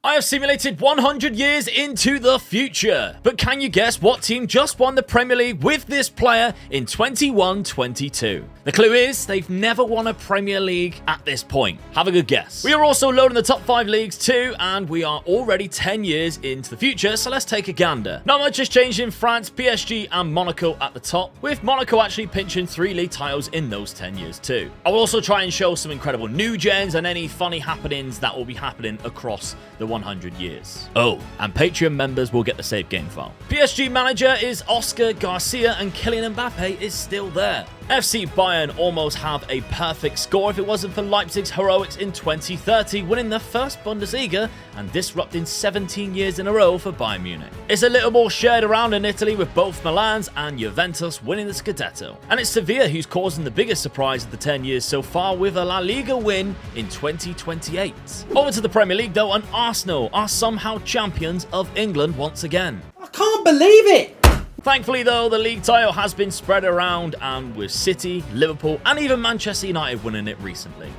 I have simulated 100 years into the future. But can you guess what team just won the Premier League with this player in 21-22? The clue is they've never won a Premier League at this point. Have a good guess. We are also loading the top 5 leagues too, and we are already 10 years into the future, so let's take a gander. Not much has changed in France, PSG and Monaco at the top, with Monaco actually pinching 3 league titles in those 10 years too. I will also try and show some incredible new gens and any funny happenings that will be happening across the 100 years. Oh, and Patreon members will get the save game file. PSG manager is Oscar Garcia and Kylian Mbappe is still there. FC Bayern almost have a perfect score if it wasn't for Leipzig's heroics in 2030, winning their first Bundesliga and disrupting 17 years in a row for Bayern Munich. It's a little more shared around in Italy with both Milan's and Juventus winning the Scudetto. And it's Sevilla who's causing the biggest surprise of the 10 years so far with a La Liga win in 2028. Over to the Premier League though, and Arsenal are somehow champions of England once again. I can't believe it! Thankfully though, the league title has been spread around, and with City, Liverpool and even Manchester United winning it recently.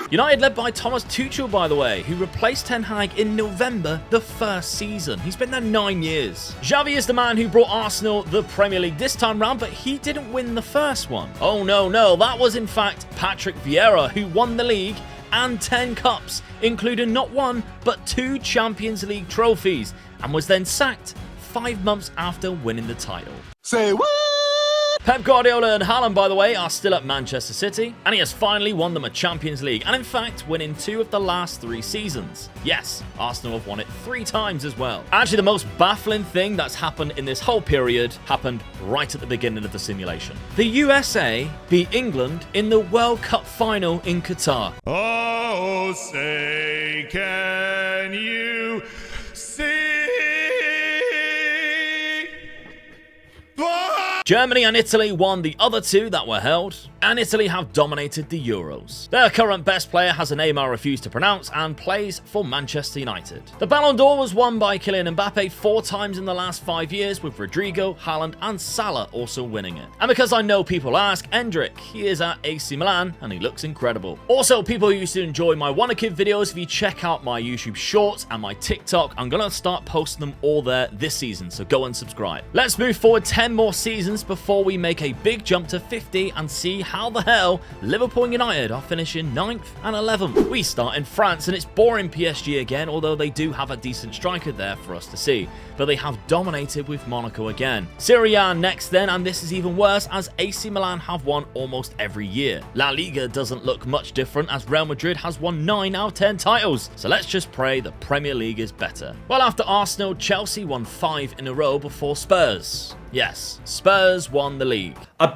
United led by Thomas Tuchel, by the way, who replaced Ten Hag in November the first season. He's been there 9 years. Xavi is the man who brought Arsenal the Premier League this time round, but he didn't win the first one. Oh no, that was in fact Patrick Vieira who won the league and 10 cups, including not 1 but 2 Champions League trophies, and was then sacked 5 months after winning the title. Say what? Pep Guardiola and Haaland, by the way, are still at Manchester City, and he has finally won them a Champions League, and in fact winning 2 of the last 3 seasons. Yes, Arsenal have won it 3 times as well. Actually, the most baffling thing that's happened in this whole period happened right at the beginning of the simulation. The USA beat England in the World Cup final in Qatar. Oh, say can you see? Germany and Italy won the other 2 that were held, and Italy have dominated the Euros. Their current best player has a name I refuse to pronounce and plays for Manchester United. The Ballon d'Or was won by Kylian Mbappe 4 times in the last 5 years, with Rodrigo, Haaland and Salah also winning it. And because I know people ask, Endrick, he is at AC Milan and he looks incredible. Also, people who used to enjoy my Wannakid videos, if you check out my YouTube shorts and my TikTok, I'm gonna start posting them all there this season, so go and subscribe. Let's move forward 10 more seasons before we make a big jump to 50 and see how the hell Liverpool and United are finishing 9th and 11th. We start in France, and it's boring PSG again, although they do have a decent striker there for us to see, but they have dominated with Monaco again. Serie A next then, and this is even worse as AC Milan have won almost every year. La Liga doesn't look much different as Real Madrid has won 9 out of 10 titles, so let's just pray the Premier League is better. Well, after Arsenal, Chelsea won 5 in a row before Spurs. Yes, Spurs won the league. I'm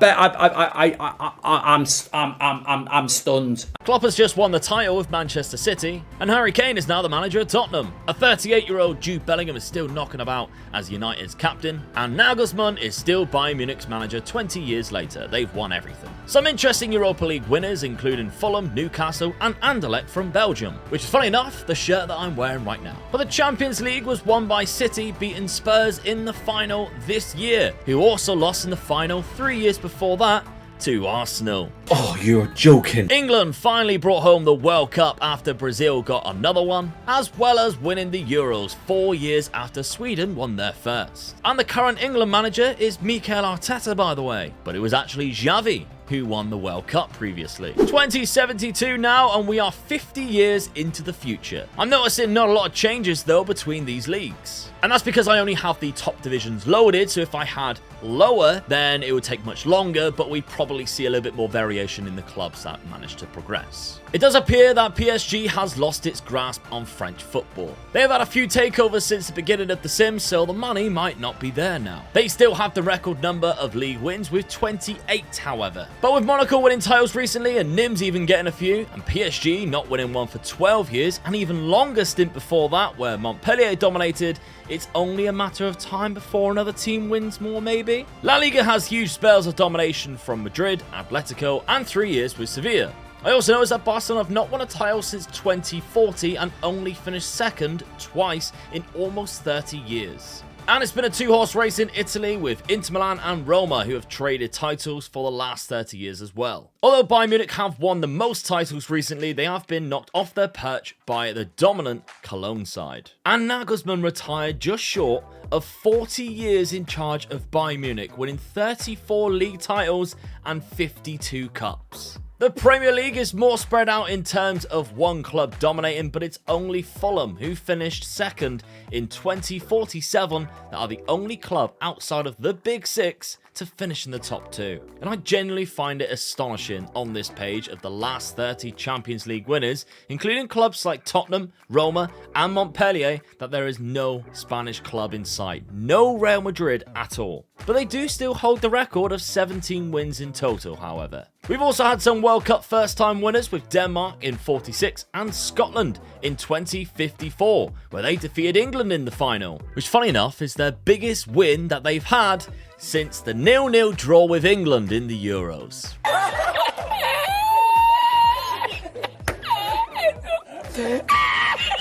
stunned. Klopp has just won the title with Manchester City, and Harry Kane is now the manager of Tottenham. A 38-year-old Jude Bellingham is still knocking about as United's captain, and Nagelsmann is still Bayern Munich's manager 20 years later. They've won everything. Some interesting Europa League winners, including Fulham, Newcastle, and Anderlecht from Belgium, which is funny enough the shirt that I'm wearing right now. But the Champions League was won by City, beating Spurs in the final this year, who also lost in the final 3 years before that to Arsenal. Oh, you're joking. England finally brought home the World Cup after Brazil got another one, as well as winning the Euros 4 years after Sweden won their first. And the current England manager is Mikel Arteta, by the way, but it was actually Xavi who won the World Cup previously. 2072 now, and we are 50 years into the future. I'm noticing not a lot of changes though between these leagues. And that's because I only have the top divisions loaded, so if I had lower, then it would take much longer, but we'd probably see a little bit more variation in the clubs that managed to progress. It does appear that PSG has lost its grasp on French football. They have had a few takeovers since the beginning of The Sims, so the money might not be there now. They still have the record number of league wins with 28, however. But with Monaco winning titles recently and Nîmes even getting a few, and PSG not winning one for 12 years, and even longer stint before that where Montpellier dominated, it's only a matter of time before another team wins more maybe. La Liga has huge spells of domination from Madrid, Atletico, and 3 years with Sevilla. I also noticed that Barcelona have not won a title since 2040 and only finished second twice in almost 30 years. And it's been a two-horse race in Italy with Inter Milan and Roma, who have traded titles for the last 30 years as well. Although Bayern Munich have won the most titles recently, they have been knocked off their perch by the dominant Cologne side. And Nagelsmann retired just short of 40 years in charge of Bayern Munich, winning 34 league titles and 52 cups. The Premier League is more spread out in terms of one club dominating, but it's only Fulham who finished second in 2047 that are the only club outside of the Big Six to finish in the top two. And I genuinely find it astonishing on this page of the last 30 Champions League winners, including clubs like Tottenham, Roma and Montpellier, that there is no Spanish club in sight. No Real Madrid at all. But they do still hold the record of 17 wins in total, however. We've also had some World Cup first-time winners with Denmark in 46 and Scotland in 2054, where they defeated England in the final, which, funny enough, is their biggest win that they've had since the 0-0 draw with England in the Euros.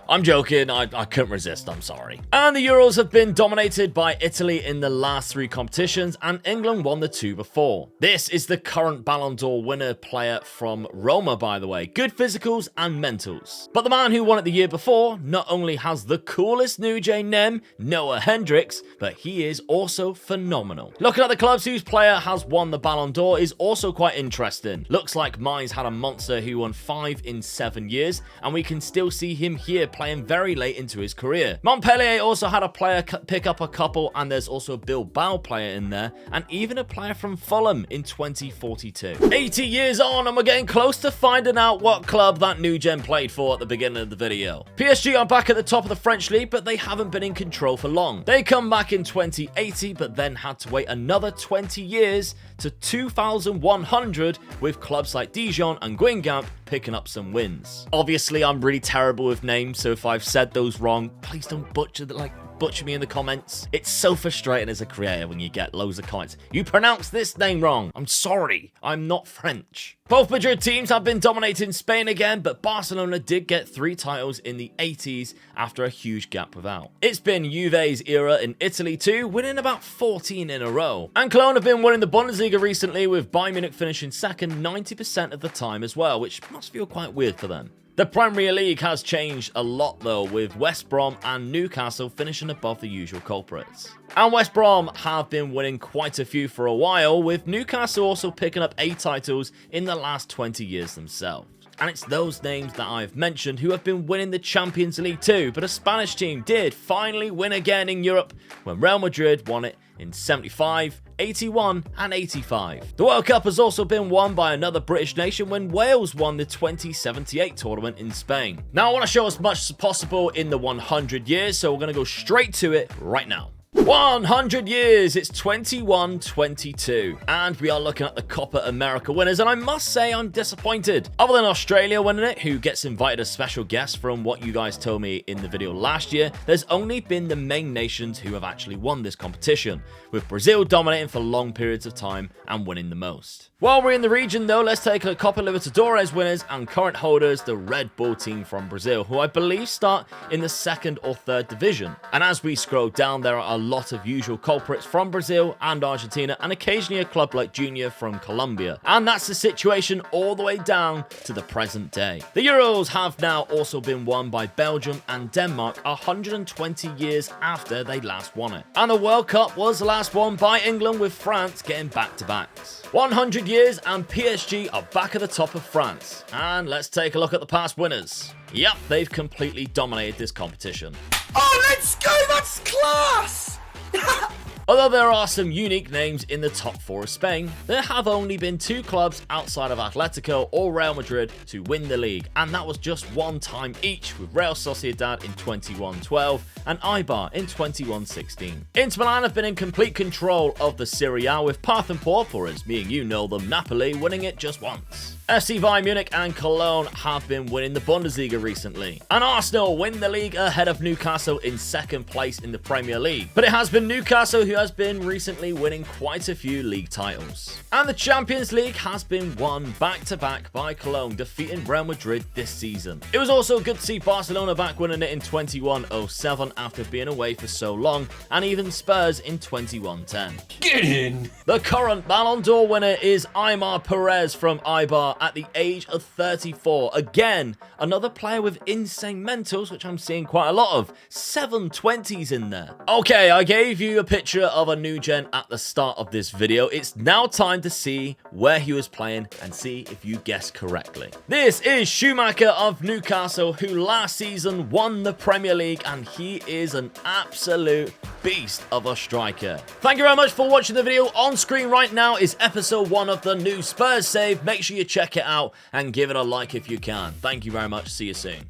I'm joking, I couldn't resist, I'm sorry. And the Euros have been dominated by Italy in the last three competitions, and England won the two before. This is the current Ballon d'Or winner player from Roma, by the way. Good physicals and mentals. But the man who won it the year before not only has the coolest Newgens name, Noah Hendricks, but he is also phenomenal. Looking at the clubs whose player has won the Ballon d'Or is also quite interesting. Looks like Mainz had a monster who won 5 in 7 years, and we can still see him here playing very late into his career. Montpellier also had a player pick up a couple, and there's also a Bilbao player in there, and even a player from Fulham in 2042. 80 years on, and we're getting close to finding out what club that Newgens played for at the beginning of the video. PSG are back at the top of the French league, but they haven't been in control for long. They come back in 2080, but then had to wait another 20 years to 2100, with clubs like Dijon and Guingamp picking up some wins. Obviously, I'm really terrible with names, so if I've said those wrong, please don't butcher me in the comments. It's so frustrating as a creator when you get loads of comments. You pronounce this name wrong. I'm sorry. I'm not French. Both Madrid teams have been dominating Spain again, but Barcelona did get 3 titles in the 80s after a huge gap without. It's been Juve's era in Italy too, winning about 14 in a row. And Cologne have been winning the Bundesliga recently, with Bayern Munich finishing second 90% of the time as well, which must feel quite weird for them. The Premier League has changed a lot though, with West Brom and Newcastle finishing above the usual culprits. And West Brom have been winning quite a few for a while, with Newcastle also picking up 8 titles in the last 20 years themselves. And it's those names that I've mentioned who have been winning the Champions League too, but a Spanish team did finally win again in Europe when Real Madrid won it in 75, 81 and 85. The World Cup has also been won by another British nation when Wales won the 2078 tournament in Spain. Now I want to show as much as possible in the 100 years, so we're going to go straight to it right now. 100 years, it's 2122, and we are looking at the Copa America winners, and I must say I'm disappointed. Other than Australia winning it, who gets invited as special guests from what you guys told me in the video last year, there's only been the main nations who have actually won this competition, with Brazil dominating for long periods of time and winning the most. While we're in the region though, let's take a look at Copa Libertadores winners and current holders, the Red Bull team from Brazil, who I believe start in the 2nd or 3rd division. And as we scroll down, there are a lot of usual culprits from Brazil and Argentina, and occasionally a club like Junior from Colombia. And that's the situation all the way down to the present day. The Euros have now also been won by Belgium and Denmark 120 years after they last won it. And the World Cup was last won by England, with France getting back-to-backs. 100 years and PSG are back at the top of France. And let's take a look at the past winners. Yep, they've completely dominated this competition. Oh, let's go! That's class! Although there are some unique names in the top 4 of Spain, there have only been 2 clubs outside of Atletico or Real Madrid to win the league, and that was just one time each, with Real Sociedad in 21-12 and Eibar in 21-16. Inter Milan have been in complete control of the Serie A, with Parthenpor, or as me and you know them, Napoli, winning it just once. FC Bayern Munich and Cologne have been winning the Bundesliga recently. And Arsenal win the league ahead of Newcastle in second place in the Premier League. But it has been Newcastle who has been recently winning quite a few league titles. And the Champions League has been won back-to-back by Cologne, defeating Real Madrid this season. It was also good to see Barcelona back winning it in 21-07 after being away for so long, and even Spurs in 21-10. Get in! The current Ballon d'Or winner is Aimar Perez from Eibar at the age of 34. Again, another player with insane mentals, which I'm seeing quite a lot of. 720s in there. Okay, I gave you a picture of a Newgen at the start of this video. It's now time to see where he was playing and see if you guessed correctly. This is Schumacher of Newcastle, who last season won the Premier League, and he is an absolute beast of a striker. Thank you very much for watching the video. On screen right now is episode 1 of the new Spurs save. Make sure you check it out and give it a like if you can. Thank you very much. See you soon.